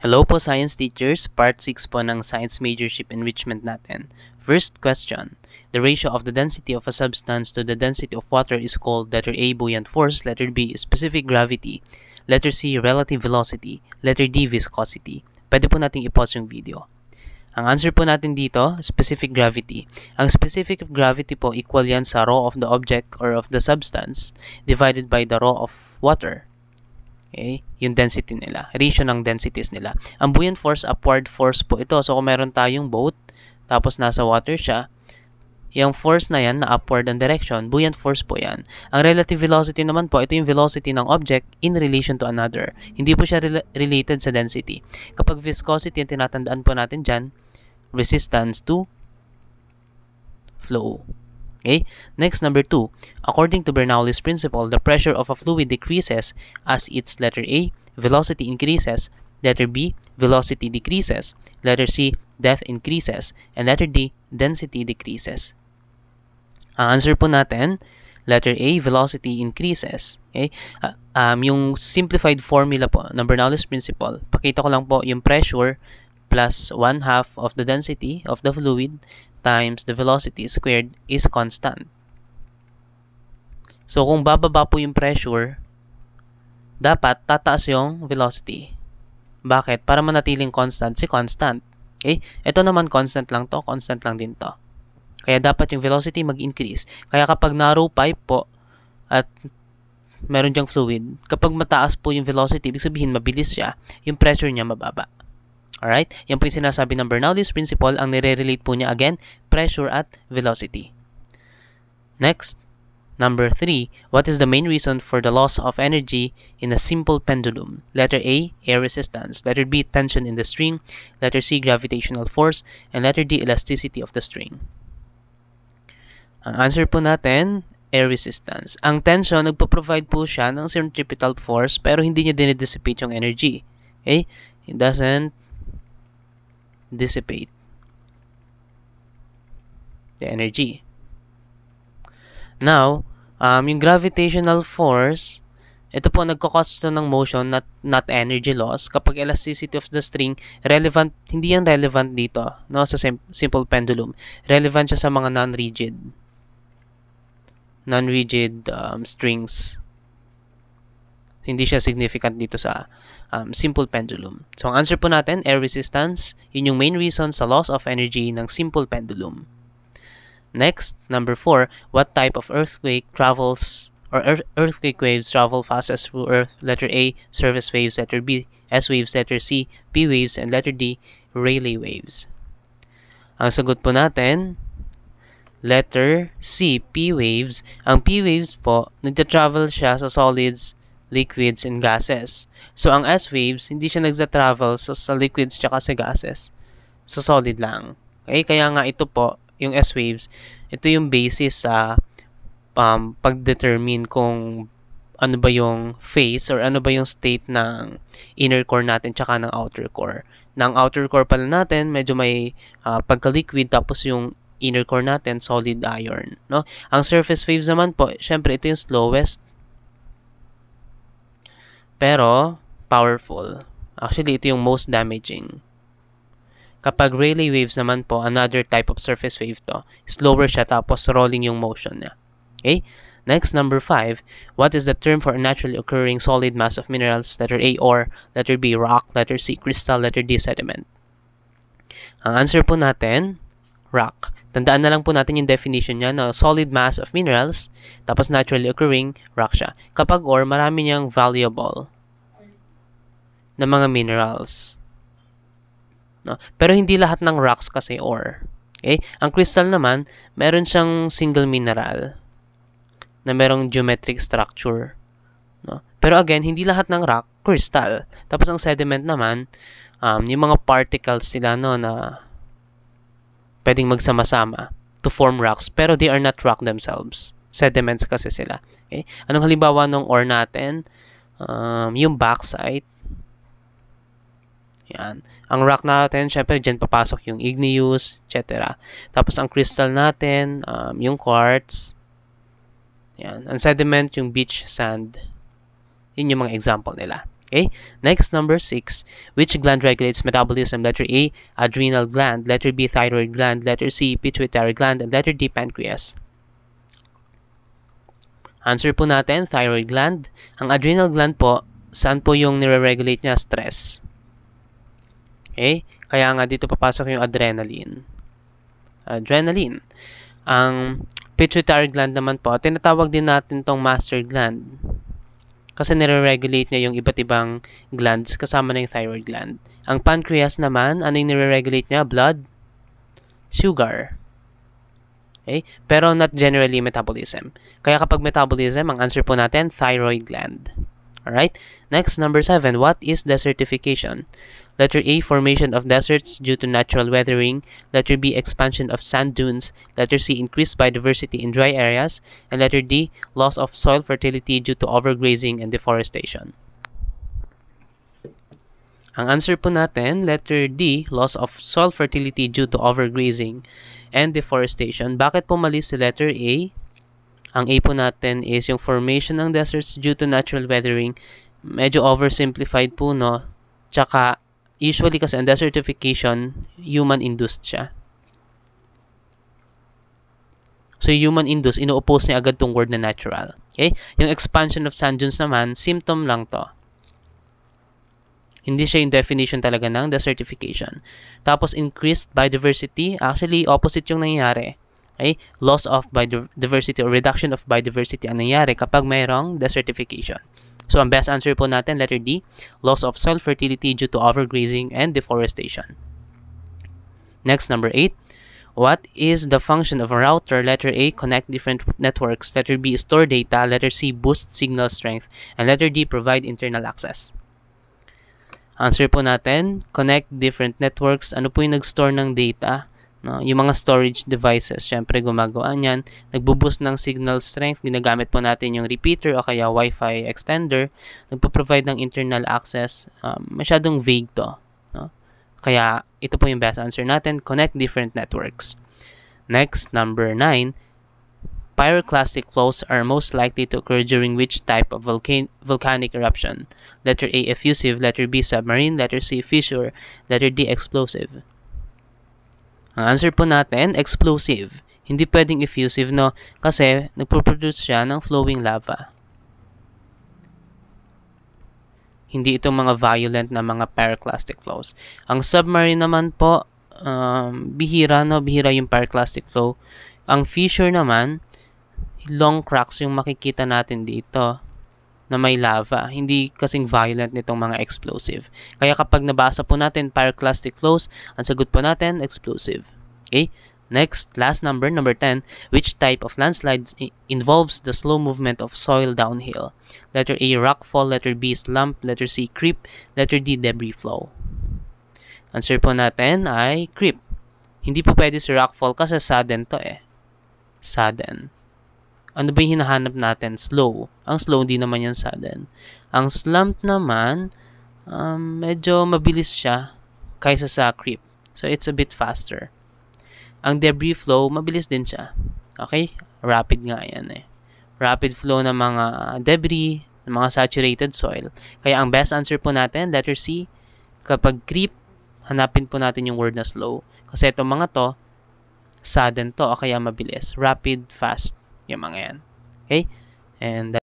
Hello po science teachers, part 6 po ng science majorship enrichment natin. First question, the ratio of the density of a substance to the density of water is called letter A, buoyant force, letter B, specific gravity, letter C, relative velocity, letter D, viscosity. Pwede po nating i-pause yung video. Ang answer po natin dito, specific gravity. Ang specific gravity po equal yan sa rho of the object or of the substance divided by the rho of water. Okay, yung density nila, ratio ng densities nila. Ang buoyant force, upward force po ito. So kung meron tayong boat, tapos nasa water siya, yung force na yan, na upward ang direction, buoyant force po yan. Ang relative velocity naman po, ito yung velocity ng object in relation to another. Hindi po siya related sa density. Kapag viscosity, yung tinatandaan po natin dyan, resistance to flow. Okay? Next, number 2. According to Bernoulli's principle, the pressure of a fluid decreases as its letter A, velocity increases, letter B, velocity decreases, letter C, depth increases, and letter D, density decreases. Ang answer po natin, letter A, velocity increases. Okay? Yung simplified formula po ng Bernoulli's principle, pakita ko lang po yung pressure plus 1/2 of the density of the fluid times the velocity squared is constant. So, kung bababa po yung pressure, dapat tataas yung velocity. Bakit? Para manatiling constant si constant. Okay? Ito naman constant lang to, constant lang din to. Kaya dapat yung velocity mag-increase. Kaya kapag narrow pipe po at meron diyang fluid, kapag mataas po yung velocity, ibig sabihin mabilis siya, yung pressure niya mababa. Alright? Yan po yung sinasabi ng Bernoulli's principle. Ang nire-relate po niya again, pressure at velocity. Next, number 3. What is the main reason for the loss of energy in a simple pendulum? Letter A, air resistance. Letter B, tension in the string. Letter C, gravitational force. And letter D, elasticity of the string. Ang answer po natin, air resistance. Ang tension, nagpo-provide po siya ng centripetal force pero hindi niya dinidissipate yung energy. Okay? It doesn't dissipate the energy. Now, yung gravitational force, ito po nagko-cause ng motion, not energy loss. Kapag elasticity of the string, relevant, hindi yan relevant dito, no, sa simple pendulum. Relevant siya sa mga non-rigid strings. Hindi siya significant dito sa simple pendulum. So, ang answer po natin, air resistance. Yun yung main reason sa loss of energy ng simple pendulum. Next, number 4. What type of earthquake travels, or earthquake waves travel fastest through Earth? Letter A, surface waves. Letter B, S waves. Letter C, P waves. And letter D, Rayleigh waves. Ang sagot po natin, letter C, P waves. Ang P waves po, nagta-travel siya sa solids, liquids, and gases. So, ang S waves, hindi siya nagta-travel sa liquids tsaka sa gases. Sa solid lang. Okay? Kaya nga ito po, yung S waves, ito yung basis sa pag-determine kung ano ba yung phase or ano ba yung state ng inner core natin tsaka ng outer core. Ng outer core pala natin, medyo may pagka-liquid, tapos yung inner core natin, solid iron. No? Ang surface waves naman po, syempre ito yung slowest, pero powerful. Actually, ito yung most damaging. Kapag Rayleigh waves naman po, another type of surface wave to. Slower siya, tapos rolling yung motion niya. Okay? Next, number 5. What is the term for a naturally occurring solid mass of minerals? Letter A, ore. Letter B, rock. Letter C, crystal. Letter D, sediment. Ang answer po natin, rock. Tandaan na lang po natin yung definition niya, no? Solid mass of minerals, tapos naturally occurring, rock siya. Kapag ore, marami niyang valuable na mga minerals. No? Pero hindi lahat ng rocks kasi ore. Okay? Ang crystal naman, meron siyang single mineral na merong geometric structure. No? Pero again, hindi lahat ng rock, crystal. Tapos ang sediment naman, yung mga particles sila, no, na pwedeng magsama-sama to form rocks, pero they are not rock themselves. Sediments kasi sila. Okay? Anong halimbawa ng ore natin? Yung bauxite. Yan. Ang rock natin, syempre, dyan papasok yung igneous, etc. Tapos, ang crystal natin, yung quartz. Yan. Ang sediment, yung beach sand. Yun yung mga example nila. Okay, next, number 6. Which gland regulates metabolism? Letter A, adrenal gland. Letter B, thyroid gland. Letter C, pituitary gland. And letter D, pancreas. Answer po natin, thyroid gland. Ang adrenal gland po, saan po yung nire-regulate niya? Stress. Okay? Kaya nga dito papasok yung adrenaline. Adrenaline. Ang pituitary gland naman po, tinatawag din natin tong master gland. Kasi nire-regulate niya yung iba't ibang glands kasama na yung thyroid gland. Ang pancreas naman, ano yung nire-regulate niya? Blood, sugar. Okay? Pero not generally metabolism. Kaya kapag metabolism, ang answer po natin, thyroid gland. Alright? Next, number 7. What is desertification? Letter A, formation of deserts due to natural weathering. Letter B, expansion of sand dunes. Letter C, increased biodiversity in dry areas. And letter D, loss of soil fertility due to overgrazing and deforestation. Ang answer po natin, letter D, loss of soil fertility due to overgrazing and deforestation. Bakit po mali si letter A? Ang A po natin is yung formation ng deserts due to natural weathering. Medyo oversimplified po, no? Tsaka, usually kasi ang desertification, human-induced siya. So, human-induced, ino-oppose niya agad tong word na natural. Okay? Yung expansion of sand dunes naman, symptom lang to. Hindi siya yung definition talaga ng desertification. Tapos, increased biodiversity, actually, opposite yung nangyayari. Okay? Loss of biodiversity or reduction of biodiversity ang nangyayari kapag mayroong desertification. So, ang best answer po natin, letter D, loss of soil fertility due to overgrazing and deforestation. Next, number 8. What is the function of a router? Letter A, connect different networks. Letter B, store data. Letter C, boost signal strength. And letter D, provide internal access. Answer po natin, connect different networks. Ano po yung nag-store ng data? No, yung mga storage devices, syempre gumagawa niyan. Nagbo-boost ng signal strength, ginagamit po natin yung repeater o kaya Wi-Fi extender. Nagpo-provide ng internal access. Masyadong vague to. No? Kaya ito po yung best answer natin, connect different networks. Next, number 9. Pyroclastic flows are most likely to occur during which type of volcanic eruption? Letter A, effusive. Letter B, submarine. Letter C, fissure. Letter D, explosive. Ang answer po natin, explosive. Hindi pwedeng effusive, no? Kasi nagpo-produce siya ng flowing lava. Hindi itong mga violent na mga pyroclastic flows. Ang submarine naman po, bihira, no? Bihira yung pyroclastic flow. Ang fissure naman, long cracks yung makikita natin dito na may lava. Hindi kasing violent nitong mga explosive. Kaya kapag nabasa po natin pyroclastic flows, ang sagot po natin, explosive. Okay? Next, last number 10. Which type of landslides involves the slow movement of soil downhill? Letter A, rockfall. Letter B, slump. Letter C, creep. Letter D, debris flow. Answer po natin ay creep. Hindi po pwede si rockfall kasi sudden to eh. Sudden. Ano ba yung hinahanap natin? Slow. Ang slow, di naman yan sudden. Ang slump naman, medyo mabilis siya kaysa sa creep. So, it's a bit faster. Ang debris flow, mabilis din siya. Okay? Rapid nga yan eh. Rapid flow ng mga debris, ng mga saturated soil. Kaya ang best answer po natin, letter C, kapag creep, hanapin po natin yung word na slow. Kasi itong mga to, sudden to o kaya mabilis. Rapid, fast. Yung mga yan. Okay? And